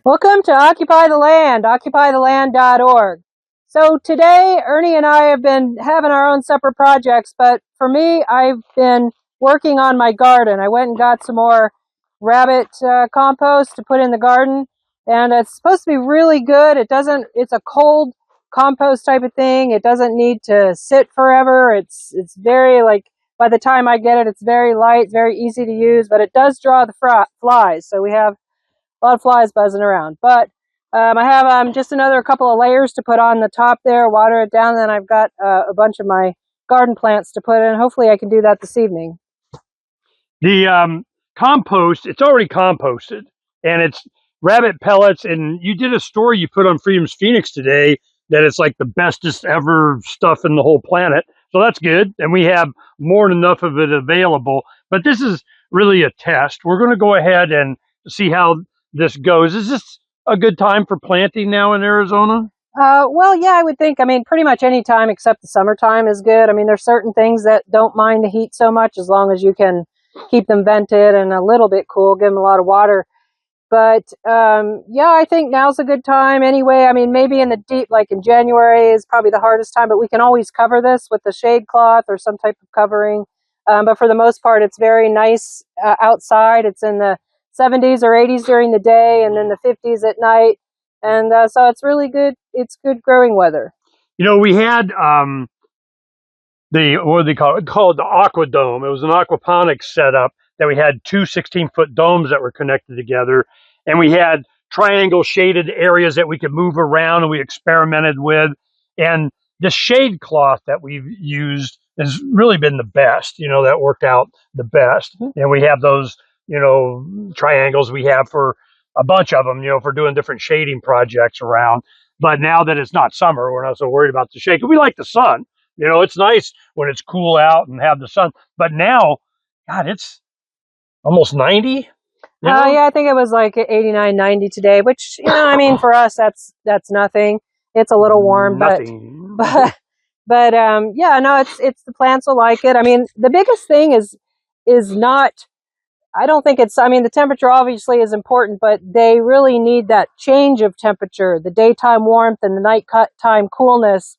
Welcome to Occupy the Land, occupytheland.org. So today, Ernie and I have been having our own separate projects, but for me, I've been working on my garden. I went and got some more rabbit compost to put in the garden, and it's supposed to be really good. It's a cold compost type of thing. It doesn't need to sit forever. It's very, like, by the time I get it, it's very light, very easy to use, but it does draw the flies. So we have a lot of flies buzzing around. But I have just another couple of layers to put on the top there, water it down, then I've got a bunch of my garden plants to put in. Hopefully I can do that this evening. The compost, it's already composted, and it's rabbit pellets, and you did a story you put on Freedom's Phoenix today that it's like the bestest ever stuff in the whole planet. So that's good, and we have more than enough of it available. But this is really a test. We're going to go ahead and see how this goes. Is this a good time for planting now in Arizona? Well, yeah, I would think. I mean, pretty much any time except the summertime is good. I mean, there's certain things that don't mind the heat so much as long as you can keep them vented and a little bit cool, give them a lot of water. But yeah, I think now's a good time anyway. I mean, maybe in the deep, like in January is probably the hardest time, but we can always cover this with a shade cloth or some type of covering. But for the most part, it's very nice outside. It's in the 70s or 80s during the day and then the 50s at night. And so it's really good. It's good growing weather. You know, we had what do they call it? Called the aqua dome. It was an aquaponics setup that we had two 16-foot domes that were connected together. And we had triangle shaded areas that we could move around and we experimented with. And the shade cloth that we've used has really been the best, you know, that worked out the best. And we have those, you know, triangles we have for a bunch of them, you know, for doing different shading projects around. But now that it's not summer, we're not so worried about the shade. We like the sun. You know, it's nice when it's cool out and have the sun. But now, God, it's almost 90. Yeah, I think it was like 89, 90 today, which, you know, I mean, for us, that's nothing. It's a little warm, Nothing. but yeah, no, it's the plants will like it. I mean, the biggest thing is not, I don't think it's, I mean, the temperature obviously is important, but they really need that change of temperature, the daytime warmth and the nighttime coolness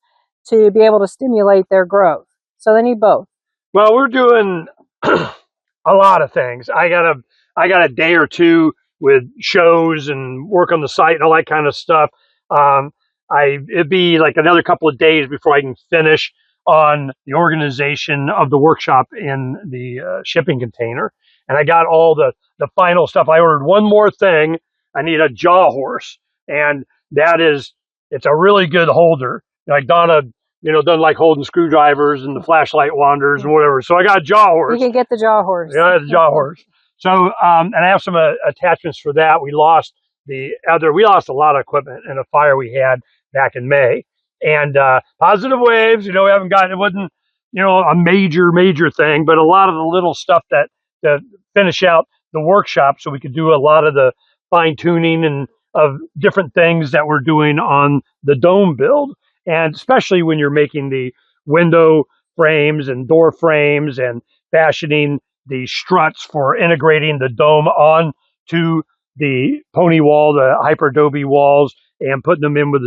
to be able to stimulate their growth. So they need both. Well, we're doing a lot of things. I got a day or two with shows and work on the site and all that kind of stuff. It'd be like another couple of days before I can finish on the organization of the workshop in the shipping container. And I got all the final stuff. I ordered one more thing. I need a jaw horse, and it's a really good holder. Like Donna, you know, doesn't like holding screwdrivers and the flashlight wanders and whatever. So I got a jaw horse. You can get the jaw horse. Yeah, the jaw horse. So, and I have some attachments for that. We lost a lot of equipment in a fire we had back in May. And positive waves, you know, it wasn't, you know, a major thing, but a lot of the little stuff that to finish out the workshop so we could do a lot of the fine tuning and of different things that we're doing on the dome build. And especially when you're making the window frames and door frames and fashioning the struts for integrating the dome on to the pony wall, the hyper-adobe walls, and putting them in with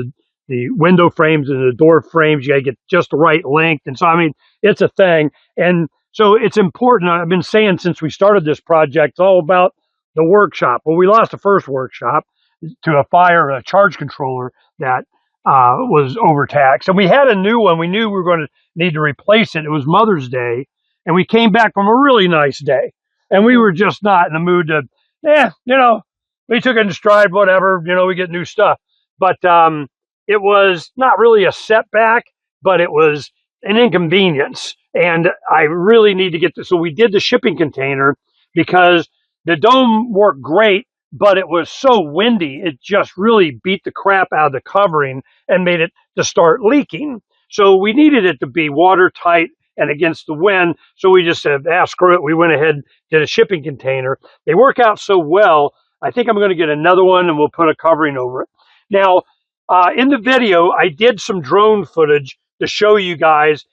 the window frames and the door frames. You got to get just the right length. And so, I mean, it's a thing. And so it's important. I've been saying since we started this project, it's all about the workshop. Well, we lost the first workshop to a charge controller that was overtaxed. And we had a new one. We knew we were going to need to replace it. It was Mother's Day. And we came back from a really nice day. And we were just not in the mood to, you know, we took it in stride, whatever, you know, we get new stuff. But it was not really a setback, but it was an inconvenience. And I really need to get this. So we did the shipping container because the dome worked great, but it was so windy, it just really beat the crap out of the covering and made it to start leaking. So we needed it to be watertight and against the wind. So we just said, screw it. We went ahead and did a shipping container. They work out so well. I think I'm going to get another one and we'll put a covering over it. Now, in the video, I did some drone footage to show you guys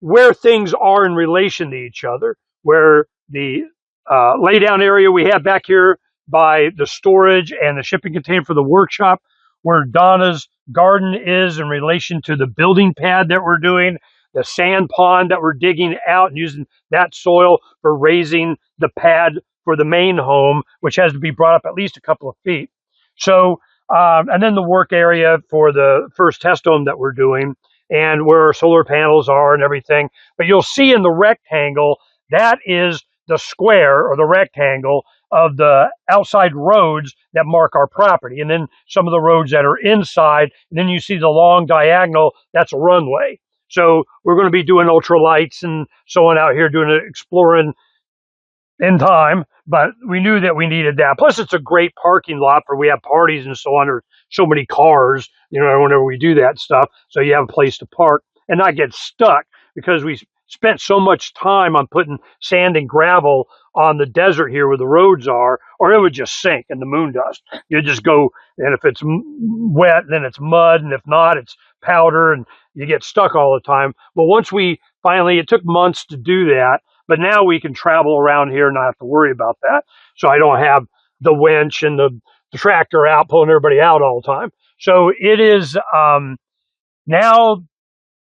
where things are in relation to each other, where the laydown area we have back here by the storage and the shipping container for the workshop, where Donna's garden is in relation to the building pad that we're doing, the sand pond that we're digging out and using that soil for raising the pad for the main home, which has to be brought up at least a couple of feet. So, and then the work area for the first test home that we're doing and where our solar panels are and everything. But you'll see in the rectangle, that is the square or the rectangle of the outside roads that mark our property. And then some of the roads that are inside. And then you see the long diagonal, that's a runway. So we're going to be doing ultralights and so on out here, doing exploring in time, but we knew that we needed that. Plus, it's a great parking lot for we have parties and so on. There's so many cars, whenever we do that stuff. So you have a place to park and not get stuck because we spent so much time on putting sand and gravel on the desert here where the roads are, or it would just sink in the moon dust. You just go, and if it's wet, then it's mud, and if not, it's powder, and you get stuck all the time. But once we finally, it took months to do that, but now we can travel around here and not have to worry about that. So I don't have the winch and the tractor out pulling everybody out all the time. So it is now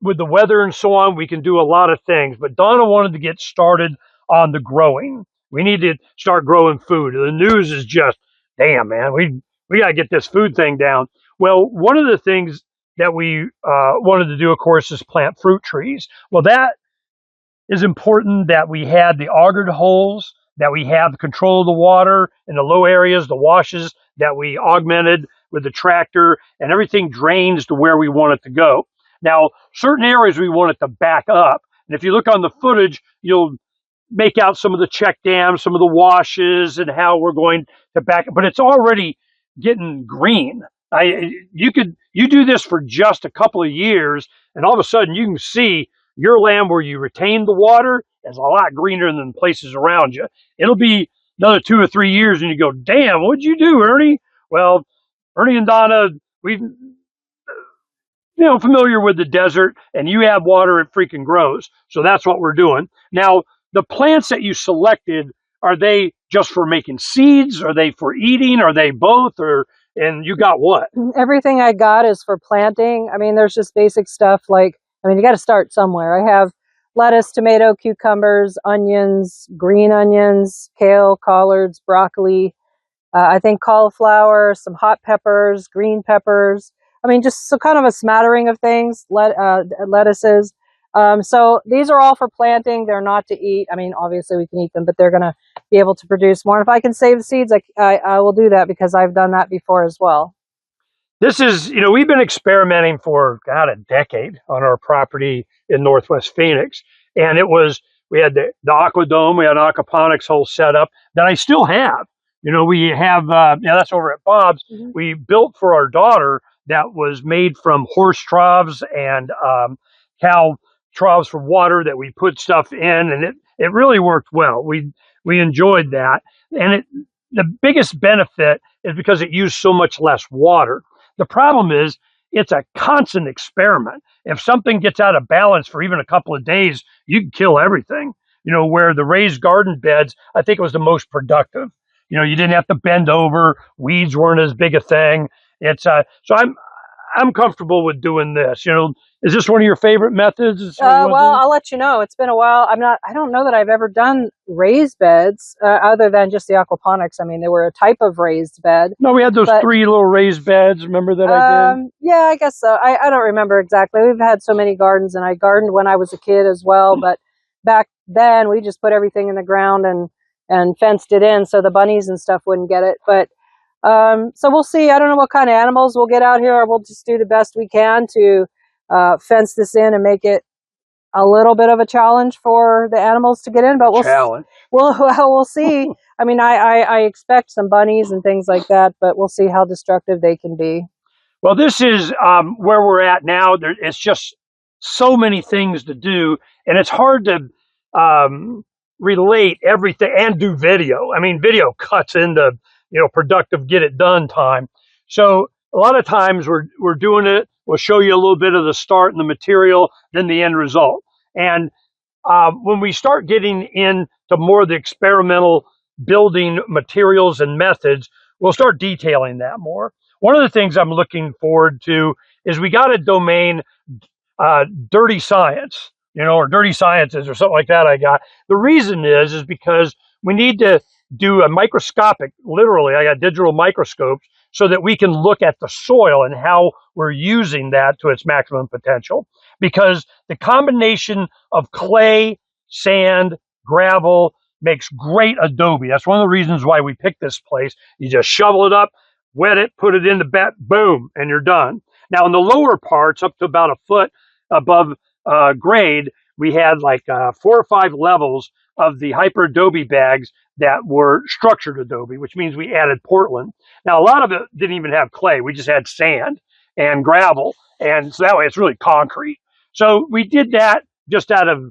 with the weather and so on, we can do a lot of things. But Donna wanted to get started on the growing. We need to start growing food. The news is just, damn, man, we got to get this food thing down. Well, one of the things that we wanted to do, of course, is plant fruit trees. Well, that is important that we had the augered holes, that we have control of the water in the low areas, the washes that we augmented with the tractor, and everything drains to where we want it to go. Now, certain areas we want it to back up. And if you look on the footage, you'll make out some of the check dams, some of the washes, and how we're going to back it. But it's already getting green. You do this for just a couple of years, and all of a sudden you can see your land where you retain the water is a lot greener than places around you. It'll be another 2 or 3 years, and you go, damn, what'd you do, Ernie? Well, Ernie and Donna, we've familiar with the desert, and you have water, it freaking grows. So that's what we're doing. Now, the plants that you selected, are they just for making seeds? Are they for eating? Are they both? And you got what? Everything I got is for planting. I mean, there's just basic stuff like, you got to start somewhere. I have lettuce, tomato, cucumbers, onions, green onions, kale, collards, broccoli, I think cauliflower, some hot peppers, green peppers. Just so kind of a smattering of things, lettuces. So these are all for planting. They're not to eat. Obviously we can eat them, but they're going to be able to produce more. And if I can save the seeds, I will do that because I've done that before as well. This is, we've been experimenting for, God, a decade on our property in Northwest Phoenix. And we had the aquadome, we had an aquaponics whole setup that I still have. We have, that's over at Bob's. Mm-hmm. We built for our daughter that was made from horse troughs and cow troughs for water that we put stuff in. And it really worked well. We enjoyed that. And the biggest benefit is because it used so much less water. The problem is it's a constant experiment. If something gets out of balance for even a couple of days, you can kill everything. Where the raised garden beds, I think it was the most productive. You didn't have to bend over. Weeds weren't as big a thing. It's so I'm comfortable with doing this. Is this one of your favorite methods? Well, I'll let you know. It's been a while. I don't know that I've ever done raised beds other than just the aquaponics. They were a type of raised bed. No, we had those 3 little raised beds. Remember that I did? Yeah, I guess so. I don't remember exactly. We've had so many gardens, and I gardened when I was a kid as well. But back then, we just put everything in the ground and fenced it in so the bunnies and stuff wouldn't get it. But so we'll see. I don't know what kind of animals we'll get out here. Or we'll just do the best we can to fence this in and make it a little bit of a challenge for the animals to get in. But we'll see. I expect some bunnies and things like that, but we'll see how destructive they can be. Well, this is where we're at now. It's just so many things to do, and it's hard to relate everything and do video. Video cuts into productive get it done time. So a lot of times we're doing it. We'll show you a little bit of the start and the material, then the end result. And when we start getting into more of the experimental building materials and methods, we'll start detailing that more. One of the things I'm looking forward to is we got a domain, dirty science, or dirty sciences or something like that. I got the reason is because we need to do a microscopic, literally, I got digital microscopes so that we can look at the soil and how we're using that to its maximum potential. Because the combination of clay, sand, gravel makes great adobe. That's one of the reasons why we picked this place. You just shovel it up, wet it, put it in the bed, boom, and you're done. Now, in the lower parts, up to about a foot above grade, we had like 4 or 5 levels of the hyper adobe bags that were structured adobe, which means we added Portland. Now, a lot of it didn't even have clay. We just had sand and gravel. And so that way it's really concrete. So we did that just out of,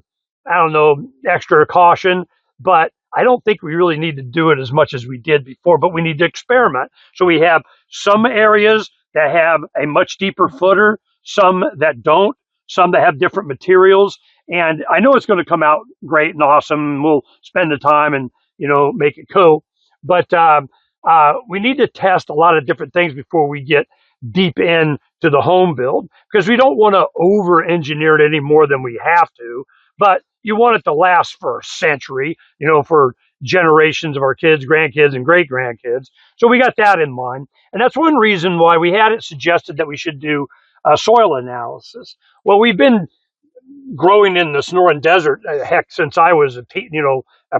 I don't know, extra caution, but I don't think we really need to do it as much as we did before, but we need to experiment. So we have some areas that have a much deeper footer, some that don't, some that have different materials. And I know it's going to come out great and awesome. And we'll spend the time and, make it cool. But we need to test a lot of different things before we get deep into the home build, because we don't want to over engineer it any more than we have to. But you want it to last for a century, for generations of our kids, grandkids, and great grandkids. So we got that in mind. And that's one reason why we had it suggested that we should do a soil analysis. Well, we've been growing in the Sonoran Desert, heck, since I was a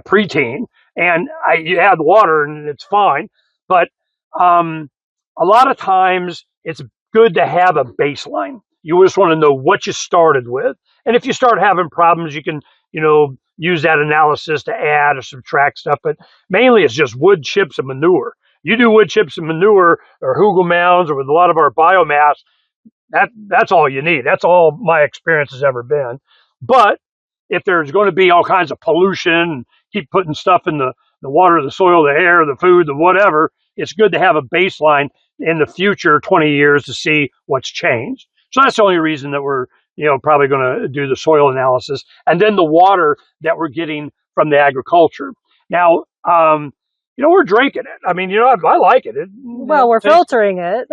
preteen, and you add water and it's fine. But a lot of times it's good to have a baseline. You just want to know what you started with, and if you start having problems, you can use that analysis to add or subtract stuff. But mainly, it's just wood chips and manure. You do wood chips and manure, or hugel mounds, or with a lot of our biomass. That's all you need. That's all my experience has ever been. But if there's going to be all kinds of pollution, keep putting stuff in the water, the soil, the air, the food, the whatever, it's good to have a baseline in the future 20 years to see what's changed. So that's the only reason that we're probably going to do the soil analysis, and then the water that we're getting from the agriculture. Now, we're drinking it. I mean, I like it. Well, we're filtering it.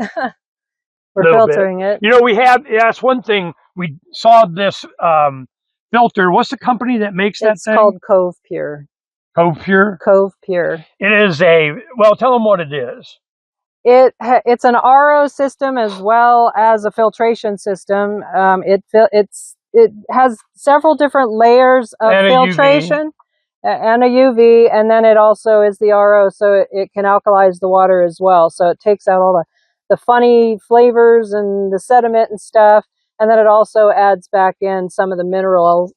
We're filtering it. We have, that's one thing. We saw this filter. What's the company that makes that thing? It's called Cove Pure. Cove Pure? Cove Pure. It is tell them what it is. It's an RO system as well as a filtration system. It has several different layers of filtration and a UV, and then it also is the RO, so it can alkalize the water as well. So it takes out all the funny flavors and the sediment and stuff, and then it also adds back in some of the minerals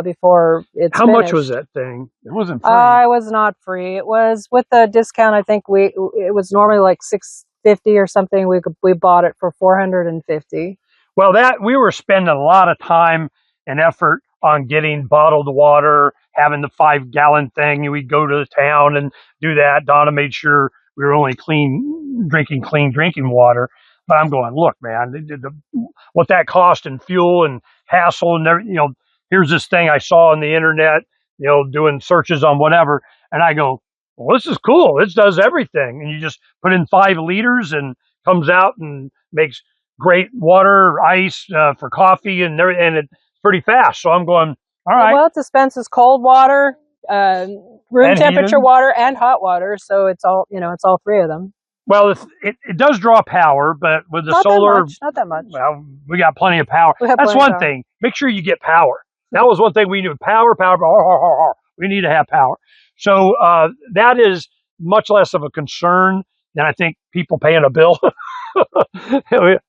before it's How finished. much was that thing? It wasn't free. It was not free. It was with the discount. I think it was normally like $650 or something. We bought it for $450. Well, we were spending a lot of time and effort on getting bottled water, having the 5-gallon thing. We'd go to the town and do that. Donna made sure we were only drinking clean drinking water. But I'm going, look, man, what that cost in fuel and hassle and everything, here's this thing I saw on the internet, doing searches on whatever. And I go, well, this is cool. This does everything. And you just put in 5 liters and comes out and makes great water, ice for coffee and everything. And it's pretty fast. So I'm going, all right. Well, it dispenses cold water, room temperature water, and hot water. So it's all, it's all 3 of them. Well, it does draw power, but with the solar, not that much. Well, we got plenty of power. That's one thing. Make sure you get power. That was one thing we knew. Power. We need to have power. So that is much less of a concern than I think people paying a bill.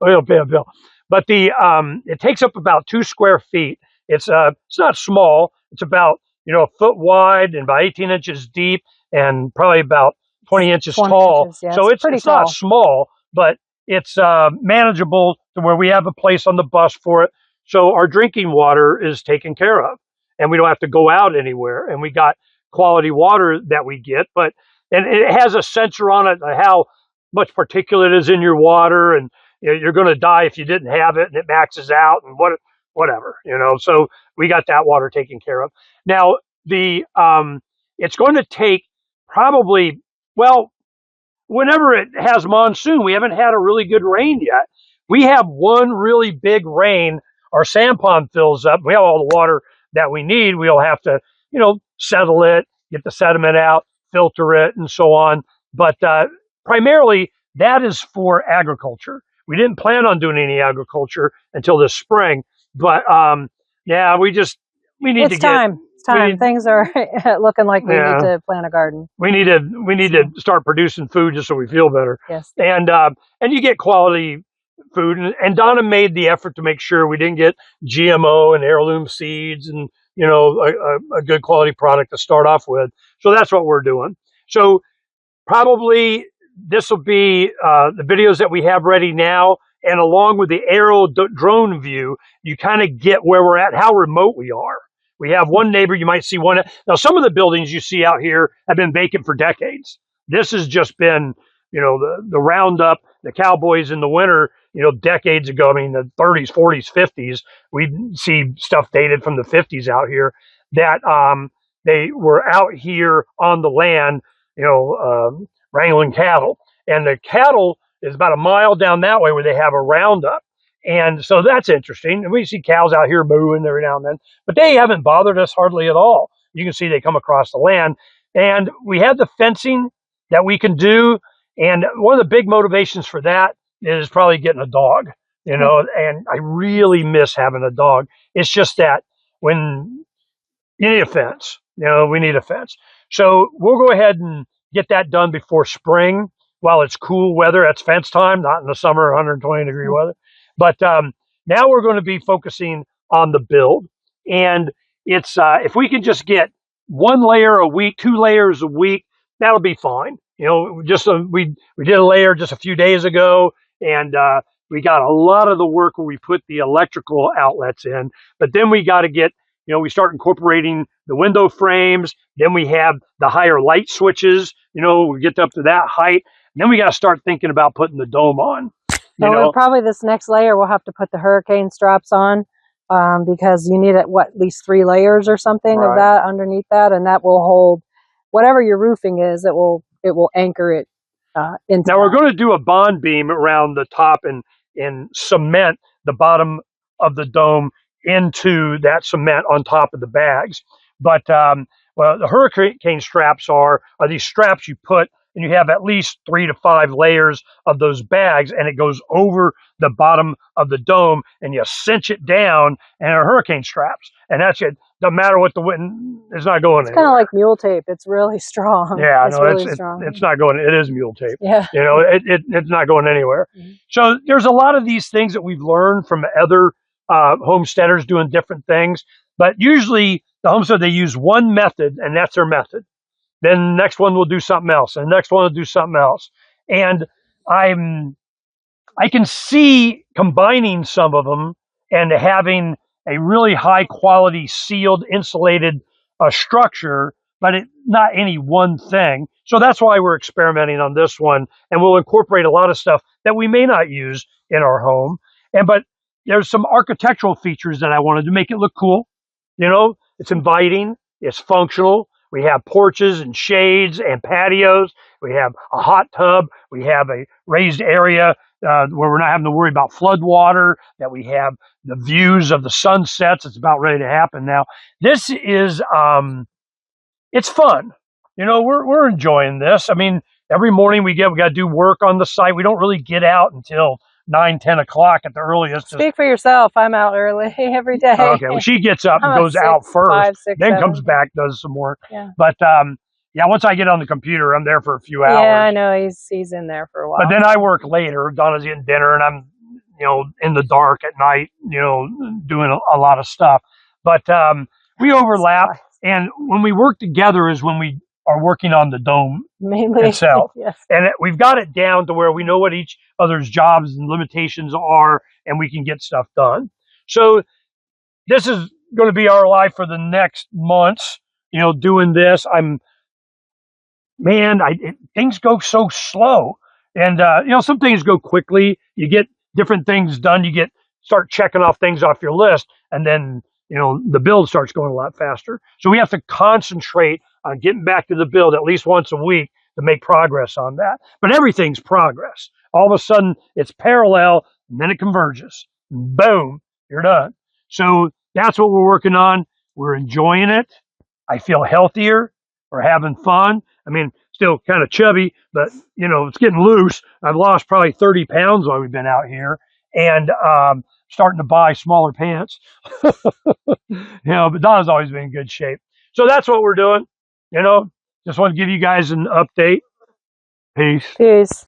We'll pay a bill. But it takes up about 2 square feet. It's not small. It's about a foot wide and about 18 inches deep and probably about 20 inches tall. Inches, yeah. So it's not small, but it's manageable to where we have a place on the bus for it. So our drinking water is taken care of, and we don't have to go out anywhere. And we got quality water that we get, and it has a sensor on it how much particulate is in your water, and you're going to die if you didn't have it, and it maxes out and whatever. So we got that water taken care of. Now the it's going to take probably, well, whenever it has monsoon, we haven't had a really good rain yet. We have one really big rain, our sand pond fills up. We have all the water that we need. We'll have to, settle it, get the sediment out, filter it, and so on. But primarily, that is for agriculture. We didn't plan on doing any agriculture until this spring, but yeah, we need to It's time. It's time. Things are looking like we need to plant a garden. We need to start producing food just so we feel better. Yes. And you get quality food. And Donna made the effort to make sure we didn't get GMO and heirloom seeds and a good quality product to start off with. So that's what we're doing. So probably this will be the videos that we have ready now. And along with the aerial drone view, you kind of get where we're at, how remote we are. We have one neighbor, you might see one. Now, some of the buildings you see out here have been vacant for decades. This has just been, the roundup, the cowboys in the winter, decades ago. I mean, the 30s, 40s, 50s, we see stuff dated from the 50s out here that they were out here on the land, wrangling cattle. And the cattle is about a mile down that way where they have a roundup. And so that's interesting. And we see cows out here mooing every now and then, but they haven't bothered us hardly at all. You can see they come across the land. And we have the fencing that we can do. And one of the big motivations for that is probably getting a dog, and I really miss having a dog. It's just that when you need a fence, we need a fence. So we'll go ahead and get that done before spring while it's cool weather. That's fence time, not in the summer, 120-degree weather. But now we're going to be focusing on the build. And it's if we can just get one layer a week, 2 layers a week, that'll be fine. Just we did a layer just a few days ago, and we got a lot of the work where we put the electrical outlets in. But then we got to get, we start incorporating the window frames. Then we have the higher light switches. We get up to that height. And then we got to start thinking about putting the dome on. Probably this next layer we'll have to put the hurricane straps on because you need at least 3 layers or something of that underneath that, and that will hold whatever your roofing is. It will anchor it into. Now we're going to do a bond beam around the top and cement the bottom of the dome into that cement on top of the bags. But the hurricane straps are these straps you put, and you have at least 3 to 5 layers of those bags, and it goes over the bottom of the dome, and you cinch it down, and are hurricane straps. And that's it. Doesn't matter what the wind, it's not going anywhere. It's kind of like mule tape. It's really strong. Yeah, it's not going. It is mule tape. Yeah, it's not going anywhere. Mm-hmm. So there's a lot of these things that we've learned from other homesteaders doing different things. But usually the homestead, they use one method, and that's their method. Then the next one will do something else, and the next one will do something else. And I can see combining some of them and having a really high quality sealed, insulated structure, but not any one thing. So that's why we're experimenting on this one, and we'll incorporate a lot of stuff that we may not use in our home. But there's some architectural features that I wanted to make it look cool. It's inviting, it's functional. We have porches and shades and patios. We have a hot tub. We have a raised area where we're not having to worry about flood water, that we have the views of the sunsets. It's about ready to happen now. This is, it's fun. We're enjoying this. I mean, every morning we got to do work on the site. We don't really get out until 9, 10 o'clock at the earliest. Speak for yourself. I'm out early every day. Okay, well, she gets up and goes out first, 5, 6, then 7. comes back, does some work. Yeah. But once I get on the computer, I'm there for a few hours. Yeah, I know he's in there for a while. But then I work later. Donna's eating dinner, and I'm in the dark at night, doing a lot of stuff. But we overlap, and when we work together is when we are working on the dome mainly itself. Yes. And we've got it down to where we know what each other's jobs and limitations are, and we can get stuff done. So this is going to be our life for the next months, doing this. Things go so slow, and some things go quickly. You get different things done. Start checking off things off your list, and then the build starts going a lot faster. So we have to concentrate on getting back to the build at least once a week to make progress on that. But everything's progress. All of a sudden, it's parallel, and then it converges. Boom, you're done. So that's what we're working on. We're enjoying it. I feel healthier. We're having fun. I mean, still kind of chubby, but you know, it's getting loose. I've lost probably 30 pounds while we've been out here, and starting to buy smaller pants. But Donna's always been in good shape. So that's what we're doing. Just want to give you guys an update. Peace. Peace.